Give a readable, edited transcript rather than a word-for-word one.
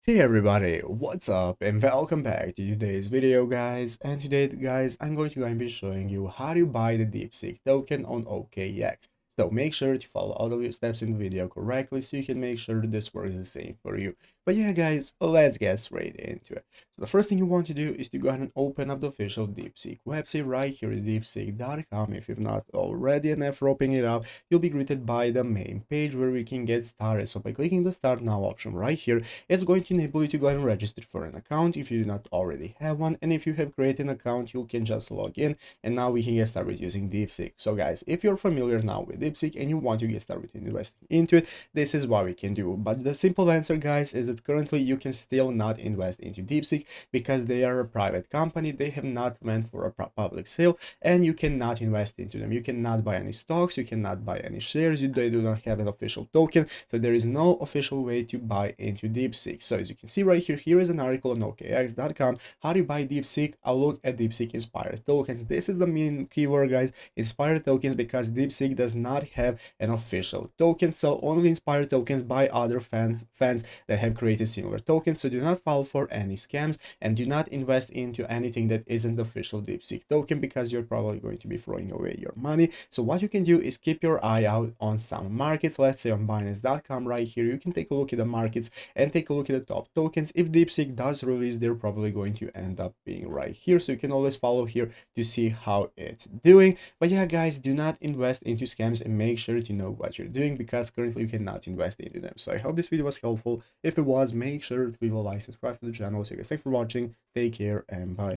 Hey everybody, what's up and welcome back to today's video guys. And today guys I'm going to be showing you how to buy the Deepseek token on OKX. So make sure to follow all of your steps in the video correctly so you can make sure that this works the same for you. But yeah guys, let's get straight into it. So the first thing you want to do is to go ahead and open up the official Deepseek website right here at deepseek.com. If you've not already, and after opening it up, you'll be greeted by the main page where we can get started. So by clicking the start now option right here, it's going to enable you to go ahead and register for an account if you do not already have one. And if you have created an account, you can just log in and now we can get started using Deepseek. So guys, if you're familiar now with Deepseek and you want to get started investing into it, this is what we can do. But the simple answer guys is that currently you can still not invest into Deepseek because they are a private company. They have not went for a public sale and you cannot invest into them. You cannot buy any stocks, you cannot buy any shares, they do not have an official token, so there is no official way to buy into Deepseek. So as you can see right here, here is an article on OKX.com, how to buy Deepseek, a look at Deepseek inspired tokens. This is the main keyword guys, inspired tokens, because Deepseek does not have an official token, so only inspired tokens by other fans that have created similar tokens. So do not fall for any scams and do not invest into anything that isn't the official Deepseek token, because you're probably going to be throwing away your money. So what you can do is keep your eye out on some markets. Let's say on Binance.com right here, you can take a look at the markets and take a look at the top tokens. If Deepseek does release, they're probably going to end up being right here, so you can always follow here to see how it's doing. But yeah guys, do not invest into scams and make sure to know what you're doing, because currently you cannot invest into them. So I hope this video was helpful. If it was, make sure to leave a like, subscribe to the channel. So guys, thanks for watching, take care, and bye.